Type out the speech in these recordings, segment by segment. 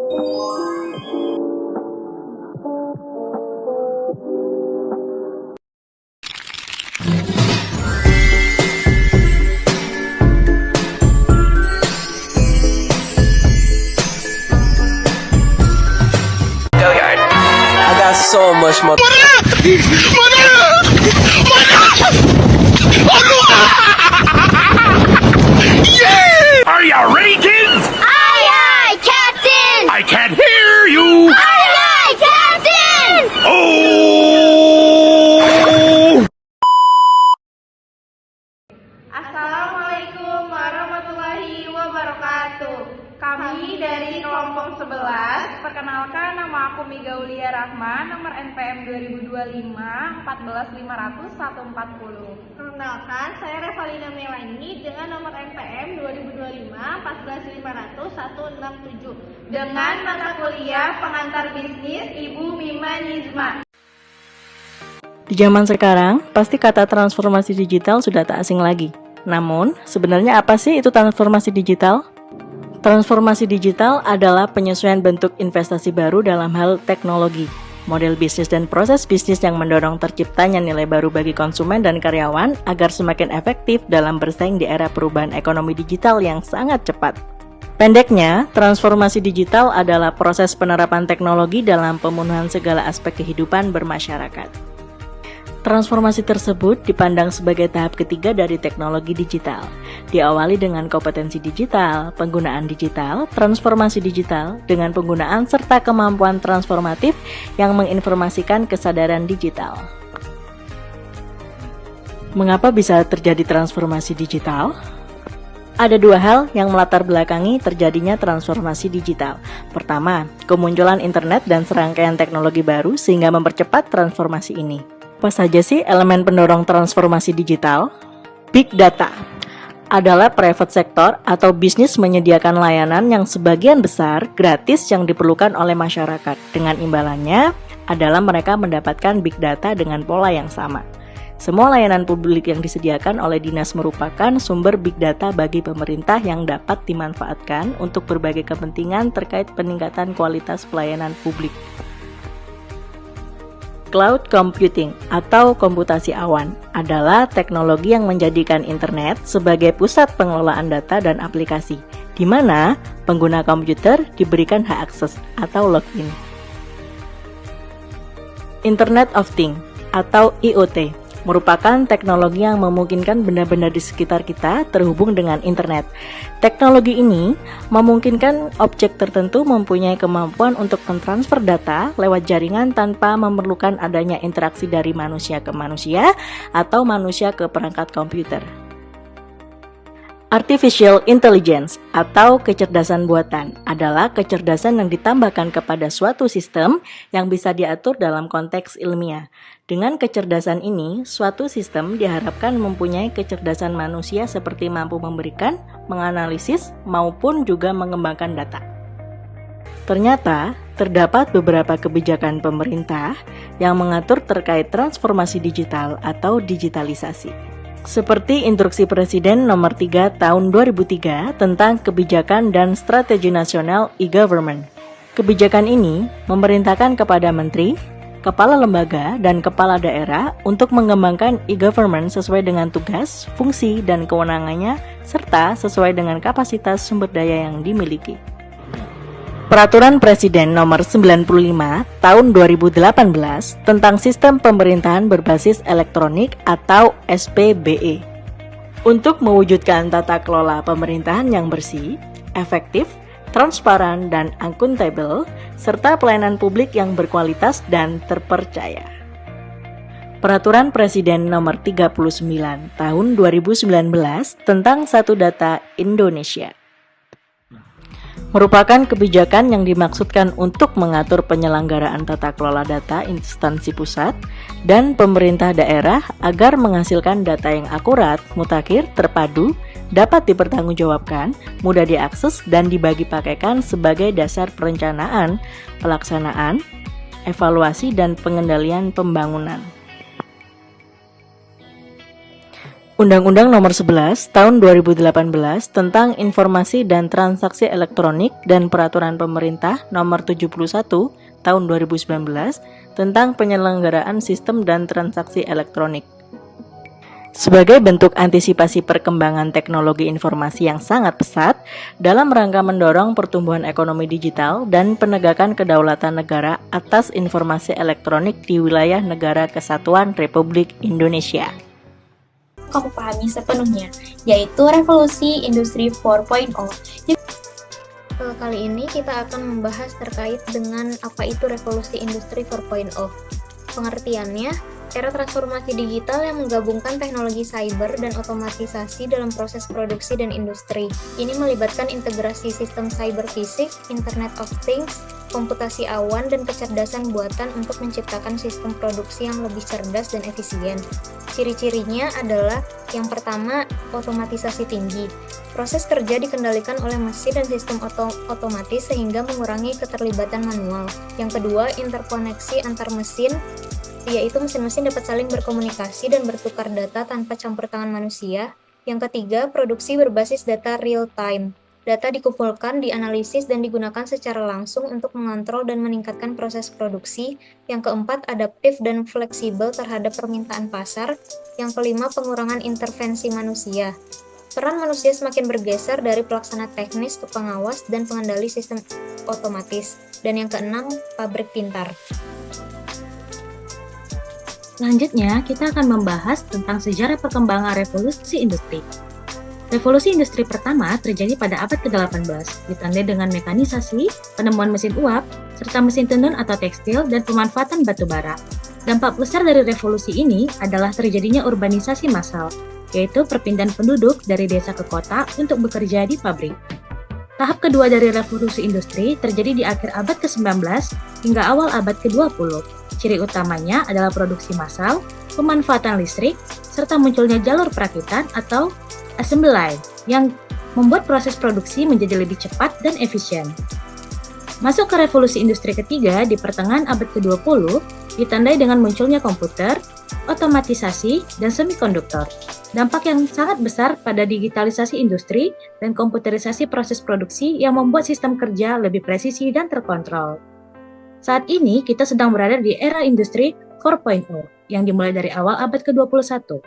So much more. Yeah! Are you ready, kids? Aye, aye, Captain! I can't hear you. Aye, aye, Captain! Oh! Assalamualaikum warahmatullahi wabarakatuh. Kami dari kelompok 11, perkenalkan nama aku Miga Ulia Rahman, nomor NPM 2025 14500 140. Perkenalkan, saya Revalina Melani dengan nomor NPM 2025 14500 167 Dengan mata kuliah pengantar bisnis Ibu Mima Nizma. Di zaman sekarang, pasti kata transformasi digital sudah tak asing lagi. Namun, sebenarnya apa sih itu transformasi digital? Transformasi digital adalah penyesuaian bentuk investasi baru dalam hal teknologi, model bisnis dan proses bisnis yang mendorong terciptanya nilai baru bagi konsumen dan karyawan agar semakin efektif dalam bersaing di era perubahan ekonomi digital yang sangat cepat. Pendeknya, transformasi digital adalah proses penerapan teknologi dalam pemenuhan segala aspek kehidupan bermasyarakat. Transformasi tersebut dipandang sebagai tahap ketiga dari teknologi digital. Diawali dengan kompetensi digital, penggunaan digital, transformasi digital, dengan penggunaan serta kemampuan transformatif yang menginformasikan kesadaran digital. Mengapa bisa terjadi transformasi digital? Ada dua hal yang melatar belakangi terjadinya transformasi digital. Pertama, kemunculan internet dan serangkaian teknologi baru sehingga mempercepat transformasi ini. Apa saja sih elemen pendorong transformasi digital? Big data adalah private sector atau bisnis menyediakan layanan yang sebagian besar gratis yang diperlukan oleh masyarakat. Dengan imbalannya adalah mereka mendapatkan big data dengan pola yang sama. Semua layanan publik yang disediakan oleh dinas merupakan sumber big data bagi pemerintah yang dapat dimanfaatkan untuk berbagai kepentingan terkait peningkatan kualitas pelayanan publik. Cloud computing atau komputasi awan adalah teknologi yang menjadikan internet sebagai pusat pengelolaan data dan aplikasi, di mana pengguna komputer diberikan hak akses atau login. Internet of Things atau IoT merupakan teknologi yang memungkinkan benda-benda di sekitar kita terhubung dengan internet. Teknologi ini memungkinkan objek tertentu mempunyai kemampuan untuk mentransfer data lewat jaringan tanpa memerlukan adanya interaksi dari manusia ke manusia atau manusia ke perangkat komputer. Artificial Intelligence atau kecerdasan buatan adalah kecerdasan yang ditambahkan kepada suatu sistem yang bisa diatur dalam konteks ilmiah. Dengan kecerdasan ini, suatu sistem diharapkan mempunyai kecerdasan manusia seperti mampu memberikan, menganalisis, maupun juga mengembangkan data. Ternyata, terdapat beberapa kebijakan pemerintah yang mengatur terkait transformasi digital atau digitalisasi. Seperti Instruksi Presiden Nomor 3 Tahun 2003 tentang Kebijakan dan Strategi Nasional E-Government. Kebijakan ini memerintahkan kepada menteri, kepala lembaga, dan kepala daerah untuk mengembangkan e-government sesuai dengan tugas, fungsi, dan kewenangannya, serta sesuai dengan kapasitas sumber daya yang dimiliki. Peraturan Presiden Nomor 95 Tahun 2018 tentang Sistem Pemerintahan Berbasis Elektronik atau SPBE. Untuk mewujudkan tata kelola pemerintahan yang bersih, efektif, transparan, dan akuntabel, serta pelayanan publik yang berkualitas dan terpercaya. Peraturan Presiden Nomor 39 Tahun 2019 tentang Satu Data Indonesia merupakan kebijakan yang dimaksudkan untuk mengatur penyelenggaraan tata kelola data instansi pusat dan pemerintah daerah agar menghasilkan data yang akurat, mutakhir, terpadu, dapat dipertanggungjawabkan, mudah diakses, dan dibagi pakaikan sebagai dasar perencanaan, pelaksanaan, evaluasi, dan pengendalian pembangunan. Undang-Undang Nomor 11 Tahun 2018 tentang Informasi dan Transaksi Elektronik dan Peraturan Pemerintah Nomor 71 Tahun 2019 tentang penyelenggaraan sistem dan transaksi elektronik. Sebagai bentuk antisipasi perkembangan teknologi informasi yang sangat pesat dalam rangka mendorong pertumbuhan ekonomi digital dan penegakan kedaulatan negara atas informasi elektronik di wilayah Negara Kesatuan Republik Indonesia. Kamu pahami sepenuhnya, yaitu revolusi industri 4.0. Kali ini kita akan membahas terkait dengan apa itu revolusi industri 4.0. Pengertiannya, era transformasi digital yang menggabungkan teknologi cyber dan otomatisasi dalam proses produksi dan industri. Ini melibatkan integrasi sistem cyber fisik, Internet of Things, komputasi awan, dan kecerdasan buatan untuk menciptakan sistem produksi yang lebih cerdas dan efisien. Ciri-cirinya adalah yang pertama, otomatisasi tinggi. Proses kerja dikendalikan oleh mesin dan sistem otomatis sehingga mengurangi keterlibatan manual. Yang kedua, interkoneksi antar mesin, yaitu mesin-mesin dapat saling berkomunikasi dan bertukar data tanpa campur tangan manusia. Yang ketiga, produksi berbasis data real-time. Data dikumpulkan, dianalisis, dan digunakan secara langsung untuk mengontrol dan meningkatkan proses produksi. Yang keempat, adaptif dan fleksibel terhadap permintaan pasar. Yang kelima, pengurangan intervensi manusia. Peran manusia semakin bergeser dari pelaksana teknis ke pengawas dan pengendali sistem otomatis. Dan yang keenam, pabrik pintar. Selanjutnya, kita akan membahas tentang sejarah perkembangan revolusi industri. Revolusi industri pertama terjadi pada abad ke-18, ditandai dengan mekanisasi, penemuan mesin uap, serta mesin tenun atau tekstil, dan pemanfaatan batu bara. Dampak besar dari revolusi ini adalah terjadinya urbanisasi massal, yaitu perpindahan penduduk dari desa ke kota untuk bekerja di pabrik. Tahap kedua dari revolusi industri terjadi di akhir abad ke-19 hingga awal abad ke-20. Ciri utamanya adalah produksi massal, pemanfaatan listrik, serta munculnya jalur perakitan atau assembly line yang membuat proses produksi menjadi lebih cepat dan efisien. Masuk ke revolusi industri ketiga di pertengahan abad ke-20 ditandai dengan munculnya komputer, otomatisasi, dan semikonduktor. Dampak yang sangat besar pada digitalisasi industri dan komputerisasi proses produksi yang membuat sistem kerja lebih presisi dan terkontrol. Saat ini kita sedang berada di era industri 4.0 yang dimulai dari awal abad ke-21.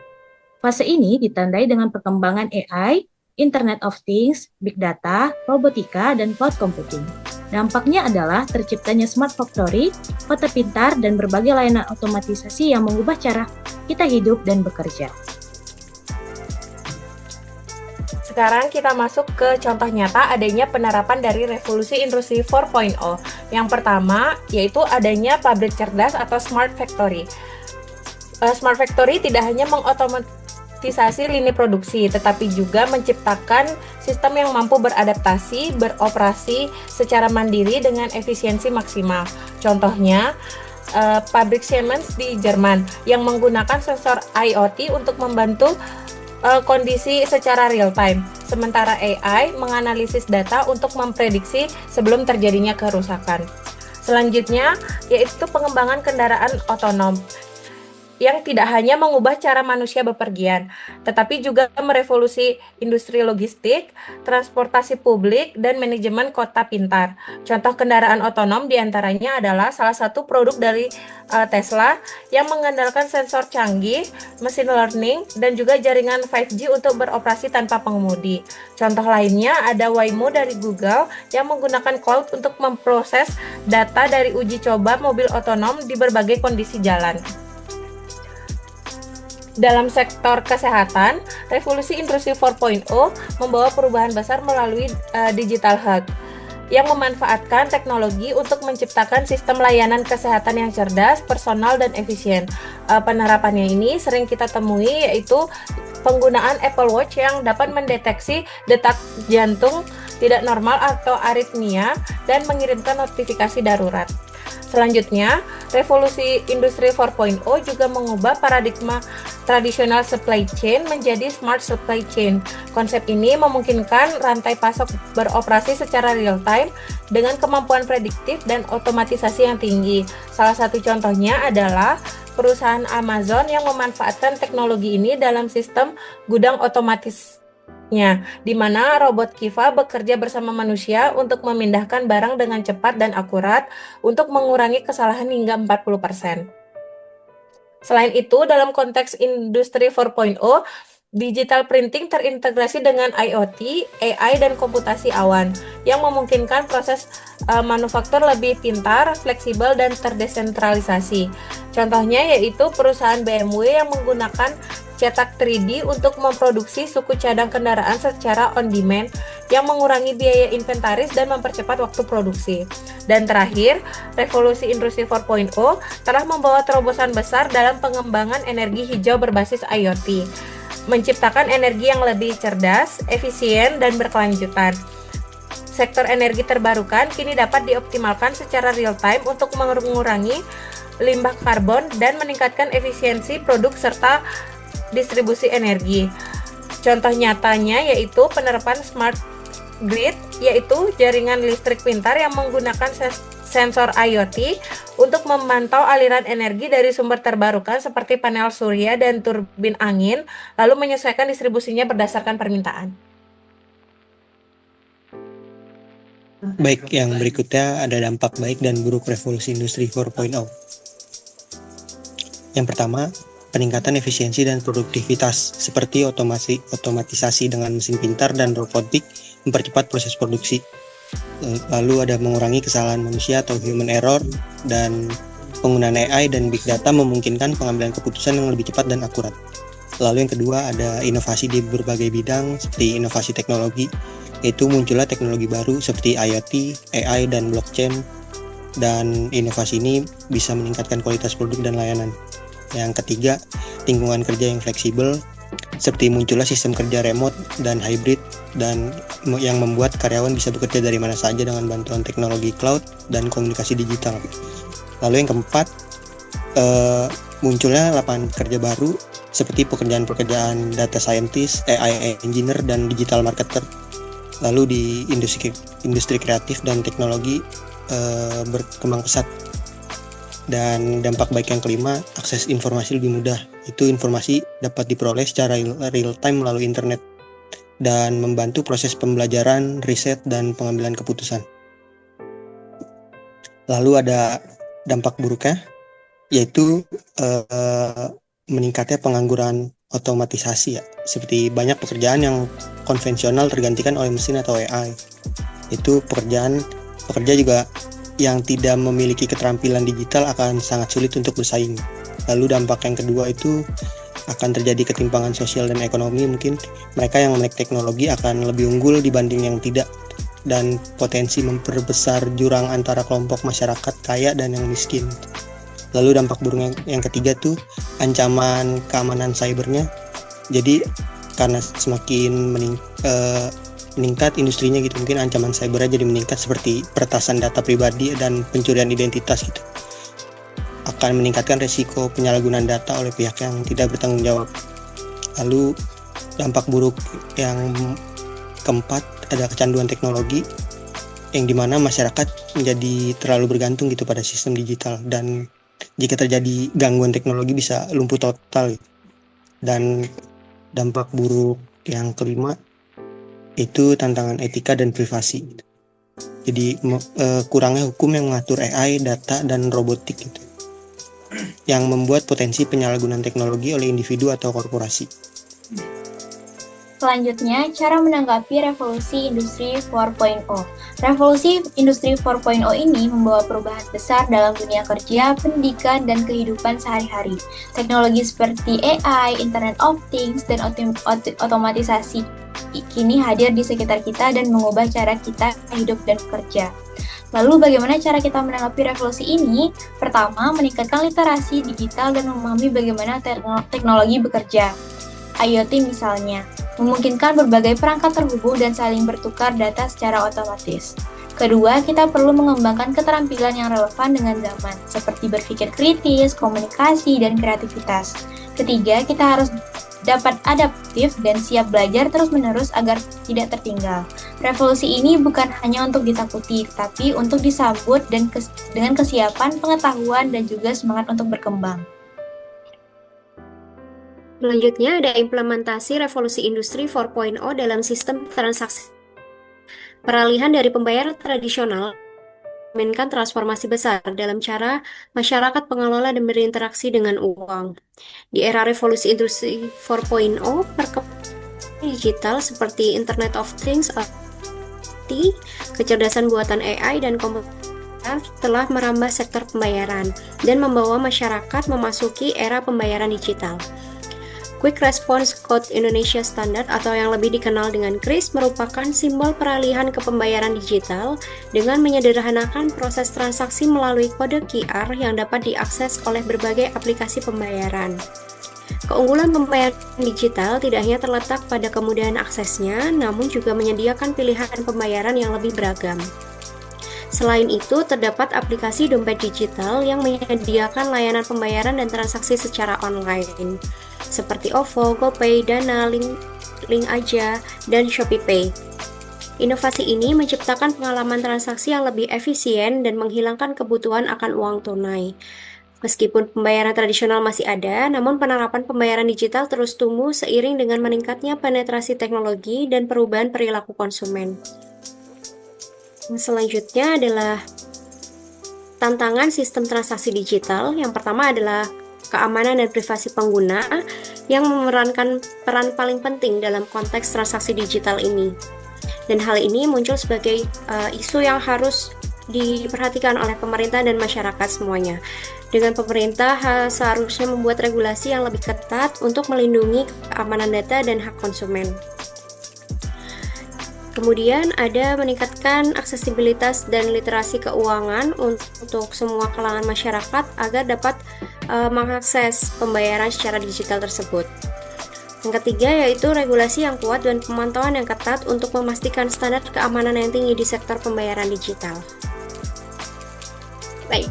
Fase ini ditandai dengan perkembangan AI, Internet of Things, Big Data, robotika, dan cloud computing. Dampaknya adalah terciptanya smart factory, kota pintar, dan berbagai layanan otomatisasi yang mengubah cara kita hidup dan bekerja. Sekarang kita masuk ke contoh nyata adanya penerapan dari revolusi industri 4.0. Yang pertama, yaitu adanya pabrik cerdas atau smart factory. Smart factory tidak hanya mengotomatisasi lini produksi, tetapi juga menciptakan sistem yang mampu beradaptasi, beroperasi secara mandiri dengan efisiensi maksimal. Contohnya, pabrik Siemens di Jerman yang menggunakan sensor IoT untuk membantu kondisi secara real time, sementara AI menganalisis data untuk memprediksi sebelum terjadinya kerusakan. Selanjutnya, yaitu pengembangan kendaraan otonom yang tidak hanya mengubah cara manusia bepergian, tetapi juga merevolusi industri logistik, transportasi publik, dan manajemen kota pintar. Contoh kendaraan otonom diantaranya adalah salah satu produk dari Tesla yang mengandalkan sensor canggih, mesin learning, dan juga jaringan 5G untuk beroperasi tanpa pengemudi. Contoh lainnya ada Waymo dari Google yang menggunakan cloud untuk memproses data dari uji coba mobil otonom di berbagai kondisi jalan. Dalam sektor kesehatan, revolusi industri 4.0 membawa perubahan besar melalui digital health yang memanfaatkan teknologi untuk menciptakan sistem layanan kesehatan yang cerdas, personal, dan efisien. Penerapannya ini sering kita temui yaitu penggunaan Apple Watch yang dapat mendeteksi detak jantung tidak normal atau aritmia dan mengirimkan notifikasi darurat. Selanjutnya, revolusi industri 4.0 juga mengubah paradigma tradisional supply chain menjadi smart supply chain. Konsep ini memungkinkan rantai pasok beroperasi secara real time dengan kemampuan prediktif dan otomatisasi yang tinggi. Salah satu contohnya adalah perusahaan Amazon yang memanfaatkan teknologi ini dalam sistem gudang otomatis di mana robot Kiva bekerja bersama manusia untuk memindahkan barang dengan cepat dan akurat untuk mengurangi kesalahan hingga 40%. Selain itu, dalam konteks industri 4.0, digital printing terintegrasi dengan IoT, AI, dan komputasi awan yang memungkinkan proses manufaktur lebih pintar, fleksibel, dan terdesentralisasi. Contohnya yaitu perusahaan BMW yang menggunakan cetak 3D untuk memproduksi suku cadang kendaraan secara on-demand yang mengurangi biaya inventaris dan mempercepat waktu produksi. Dan terakhir, revolusi industri 4.0 telah membawa terobosan besar dalam pengembangan energi hijau berbasis IoT, menciptakan energi yang lebih cerdas, efisien, dan berkelanjutan. Sektor energi terbarukan kini dapat dioptimalkan secara real-time untuk mengurangi limbah karbon dan meningkatkan efisiensi produk serta distribusi energi. Contoh nyatanya yaitu penerapan smart grid, yaitu jaringan listrik pintar yang menggunakan sensor IoT untuk memantau aliran energi dari sumber terbarukan seperti panel surya dan turbin angin, lalu menyesuaikan distribusinya berdasarkan permintaan. Baik, yang berikutnya ada dampak baik dan buruk revolusi industri 4.0. Yang pertama, peningkatan efisiensi dan produktivitas seperti otomatisasi dengan mesin pintar dan robotik mempercepat proses produksi. Lalu ada mengurangi kesalahan manusia atau human error, dan penggunaan AI dan big data memungkinkan pengambilan keputusan yang lebih cepat dan akurat. Lalu yang kedua ada inovasi di berbagai bidang seperti inovasi teknologi, yaitu munculnya teknologi baru seperti IoT, AI, dan blockchain, dan inovasi ini bisa meningkatkan kualitas produk dan layanan. Yang ketiga, lingkungan kerja yang fleksibel, seperti munculnya sistem kerja remote dan hybrid, dan yang membuat karyawan bisa bekerja dari mana saja dengan bantuan teknologi cloud dan komunikasi digital. Lalu yang keempat, munculnya lapangan kerja baru, seperti pekerjaan-pekerjaan data scientist, AI engineer, dan digital marketer. Lalu di industri kreatif dan teknologi berkembang pesat. Dan dampak baik yang kelima, akses informasi lebih mudah. Itu informasi dapat diperoleh secara real time melalui internet dan membantu proses pembelajaran, riset, dan pengambilan keputusan. Lalu ada dampak buruknya, yaitu meningkatnya pengangguran otomatisasi, seperti banyak pekerjaan yang konvensional tergantikan oleh mesin atau AI. Itu pekerja juga yang tidak memiliki keterampilan digital akan sangat sulit untuk bersaing. Lalu dampak yang kedua itu akan terjadi ketimpangan sosial dan ekonomi. Mungkin mereka yang melek teknologi akan lebih unggul dibanding yang tidak, dan potensi memperbesar jurang antara kelompok masyarakat kaya dan yang miskin. Lalu dampak buruk yang ketiga tuh ancaman keamanan cybernya. Jadi karena semakin meningkat industrinya gitu, mungkin ancaman cybernya jadi meningkat, seperti peretasan data pribadi dan pencurian identitas gitu. Akan meningkatkan resiko penyalahgunaan data oleh pihak yang tidak bertanggung jawab. Lalu dampak buruk yang keempat ada kecanduan teknologi, yang dimana masyarakat menjadi terlalu bergantung gitu pada sistem digital, dan jika terjadi gangguan teknologi bisa lumpuh total gitu. Dan dampak buruk yang kelima itu tantangan etika dan privasi. Jadi kurangnya hukum yang mengatur AI, data, dan robotik gitu, yang membuat potensi penyalahgunaan teknologi oleh individu atau korporasi. Selanjutnya, cara menanggapi revolusi industri 4.0. Revolusi industri 4.0 ini membawa perubahan besar dalam dunia kerja, pendidikan, dan kehidupan sehari-hari. Teknologi seperti AI, Internet of Things, dan otomatisasi kini hadir di sekitar kita dan mengubah cara kita hidup dan bekerja. Lalu bagaimana cara kita menanggapi revolusi ini? Pertama, meningkatkan literasi digital dan memahami bagaimana teknologi bekerja. IoT misalnya, memungkinkan berbagai perangkat terhubung dan saling bertukar data secara otomatis. Kedua, kita perlu mengembangkan keterampilan yang relevan dengan zaman, seperti berpikir kritis, komunikasi, dan kreativitas. Ketiga, kita harus dapat adaptif dan siap belajar terus-menerus agar tidak tertinggal. Revolusi ini bukan hanya untuk ditakuti, tapi untuk disambut dan dengan kesiapan, pengetahuan, dan juga semangat untuk berkembang. Selanjutnya ada implementasi revolusi industri 4.0 dalam sistem transaksi. Peralihan dari pembayaran tradisional mencerminkan transformasi besar dalam cara masyarakat pengelola dan berinteraksi dengan uang. Di era revolusi industri 4.0, perkembangan digital seperti Internet of Things, IoT, kecerdasan buatan AI, dan komputer telah merambah sektor pembayaran dan membawa masyarakat memasuki era pembayaran digital. Quick Response Code Indonesia Standard atau yang lebih dikenal dengan KRIS merupakan simbol peralihan ke pembayaran digital dengan menyederhanakan proses transaksi melalui kode QR yang dapat diakses oleh berbagai aplikasi pembayaran. Keunggulan pembayaran digital tidak hanya terletak pada kemudahan aksesnya, namun juga menyediakan pilihan pembayaran yang lebih beragam. Selain itu, terdapat aplikasi dompet digital yang menyediakan layanan pembayaran dan transaksi secara online, seperti OVO, GoPay, Dana, Link Aja, dan ShopeePay. Inovasi ini menciptakan pengalaman transaksi yang lebih efisien dan menghilangkan kebutuhan akan uang tunai. Meskipun pembayaran tradisional masih ada, namun penerapan pembayaran digital terus tumbuh seiring dengan meningkatnya penetrasi teknologi dan perubahan perilaku konsumen. Selanjutnya adalah tantangan sistem transaksi digital. Yang pertama adalah keamanan dan privasi pengguna yang memerankan peran paling penting dalam konteks transaksi digital ini. Dan hal ini muncul sebagai isu yang harus diperhatikan oleh pemerintah dan masyarakat semuanya. Dengan pemerintah seharusnya membuat regulasi yang lebih ketat untuk melindungi keamanan data dan hak konsumen. Kemudian ada meningkatkan aksesibilitas dan literasi keuangan untuk semua kalangan masyarakat agar dapat mengakses pembayaran secara digital tersebut. Yang ketiga yaitu regulasi yang kuat dan pemantauan yang ketat untuk memastikan standar keamanan yang tinggi di sektor pembayaran digital. Baik,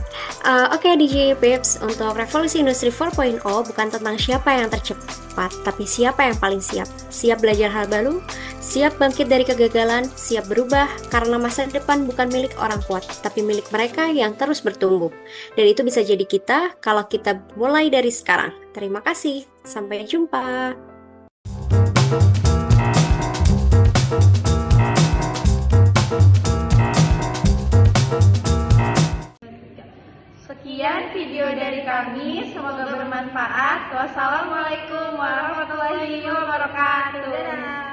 oke DJ Pips, untuk revolusi industri 4.0 bukan tentang siapa yang tercepat, tapi siapa yang paling siap. Siap belajar hal baru, siap bangkit dari kegagalan, siap berubah, karena masa depan bukan milik orang kuat, tapi milik mereka yang terus bertumbuh. Dan itu bisa jadi kita kalau kita mulai dari sekarang. Terima kasih, sampai jumpa. Sekian video dari kami, semoga bermanfaat. Wassalamualaikum warahmatullahi wabarakatuh. Dadah.